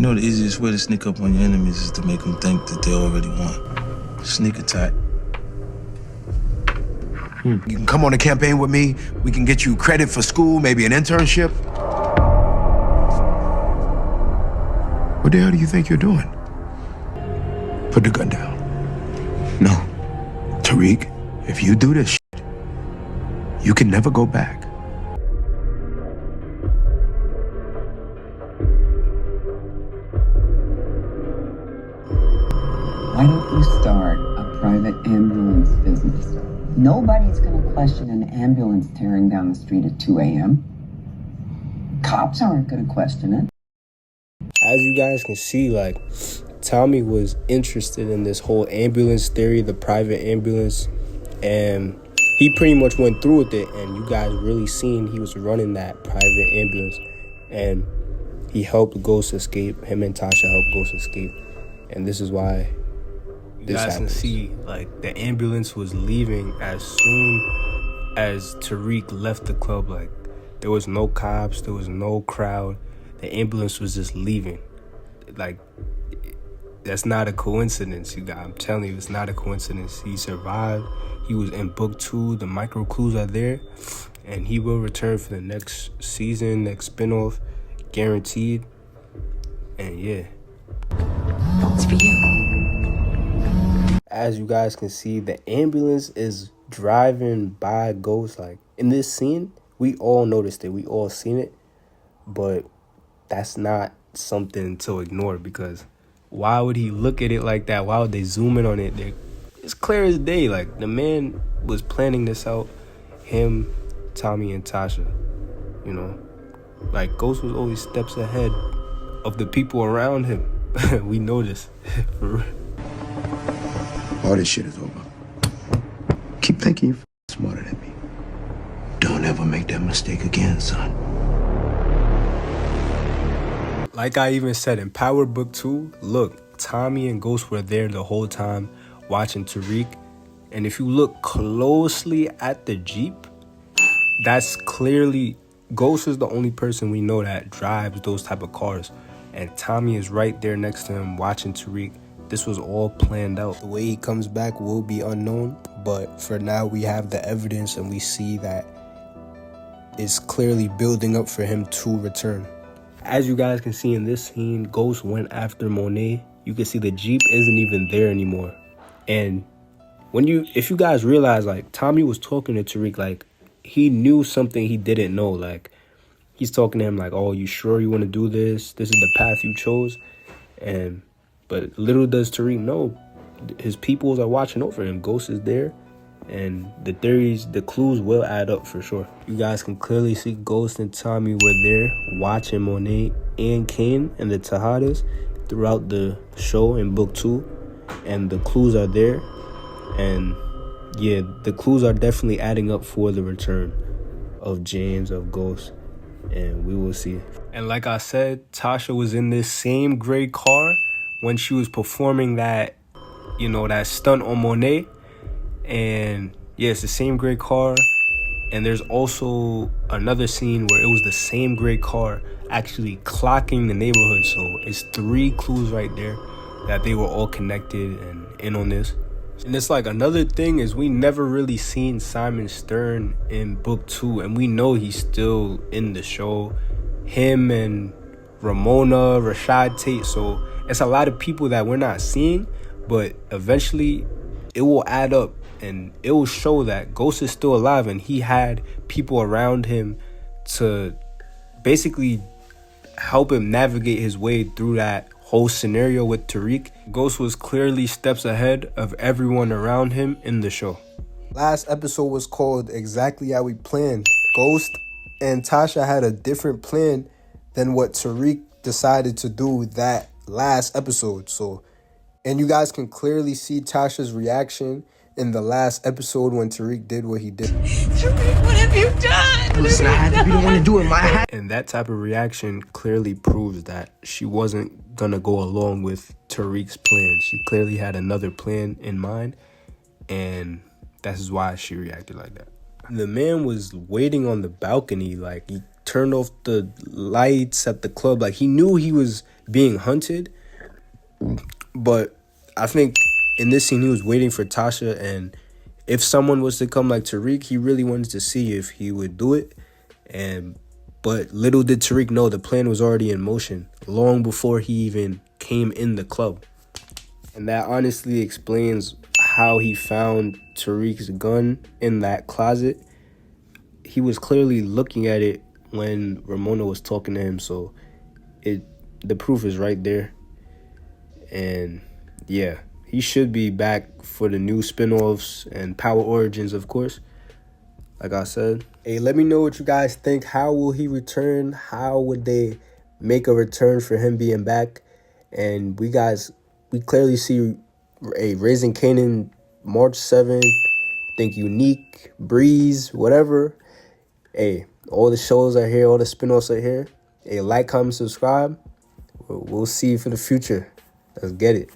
You know the easiest way to sneak up on your enemies is to make them think that they already won. Sneak attack. You can come on a campaign with me. We can get you credit for school, maybe an internship. What the hell do you think you're doing? Put the gun down. No. Tariq, if you do this shit, you can never go back. Why don't you start a private ambulance business? Nobody's gonna question an ambulance tearing down the street at 2 a.m. Cops aren't gonna question it. As you guys can see, like, Tommy was interested in this whole ambulance theory, the private ambulance, and he pretty much went through with it, and you guys really seen he was running that private ambulance, and he helped Ghost escape. Him and Tasha helped Ghost escape, and this is why this happens. You guys can see, like, the ambulance was leaving as soon as Tariq left the club. Like, there was no cops, there was no crowd. The ambulance was just leaving. Like, that's not a coincidence, you guys. I'm telling you, it's not a coincidence. He survived. He was in book 2. The micro clues are there. And he will return for the next season, next spinoff, guaranteed. And yeah. It's for you. As you guys can see, the ambulance is driving by Ghost. Like, in this scene, we all noticed it. We all seen it. But that's not something to ignore, because why would he look at it like that? Why would they zoom in on it? It's clear as day. Like, the man was planning this out. Him, Tommy, and Tasha. You know? Like, Ghost was always steps ahead of the people around him. We know this. For real. All this shit is over. Keep thinking you're smarter than me. Don't ever make that mistake again, son. Like I even said in Power Book 2, look, Tommy and Ghost were there the whole time watching Tariq. And if you look closely at the Jeep, that's clearly, Ghost is the only person we know that drives those type of cars. And Tommy is right there next to him watching Tariq. This was all planned out. The way he comes back will be unknown, but for now we have the evidence and we see that it's clearly building up for him to return. As you guys can see in this scene, Ghost went after Monet. You can see the Jeep isn't even there anymore. And if you guys realize, like, Tommy was talking to Tariq, like, he knew something he didn't know. Like, he's talking to him like, oh, you sure you want to do this? This is the path you chose. But little does Tariq know, his peoples are watching over him. Ghost is there. And the theories, the clues will add up for sure. You guys can clearly see Ghost and Tommy were there watching Monet and Kane and the Tejadas throughout the show in book 2. And the clues are there. And yeah, the clues are definitely adding up for the return of James, of Ghost. And we will see. And like I said, Tasha was in this same gray car when she was performing that, you know, that stunt on Monet. And yeah, it's the same gray car. And there's also another scene where it was the same gray car actually clocking the neighborhood. So it's 3 clues right there that they were all connected and in on this. And it's like, another thing is we never really seen Simon Stern in book 2, and we know he's still in the show. Him and Ramona, Rashad Tate. So it's a lot of people that we're not seeing, but eventually it will add up. And it will show that Ghost is still alive, and he had people around him to basically help him navigate his way through that whole scenario with Tariq. Ghost was clearly steps ahead of everyone around him in the show. Last episode was called Exactly How We Planned. Ghost and Tasha had a different plan than what Tariq decided to do that last episode. So, and you guys can clearly see Tasha's reaction in the last episode when Tariq did what he did. Tariq, what have you done? Listen, I had to be the one to do it. And that type of reaction clearly proves that she wasn't gonna go along with Tariq's plan. She clearly had another plan in mind, and that's why she reacted like that. The man was waiting on the balcony, like, he turned off the lights at the club. Like, he knew he was being hunted, but I think in this scene he was waiting for Tasha, and if someone was to come like Tariq, he really wanted to see if he would do it. But little did Tariq know the plan was already in motion long before he even came in the club. And that honestly explains how he found Tariq's gun in that closet. He was clearly looking at it when Ramona was talking to him, so the proof is right there. And yeah, he should be back for the new spin-offs and Power Origins, of course, like I said. Hey, let me know what you guys think. How will he return? How would they make a return for him being back? And we clearly see a Raising Kanan March 7th. I think Unique, Breeze, whatever. Hey, all the shows are here. All the spin-offs are here. Hey, like, comment, subscribe. We'll see you for the future. Let's get it.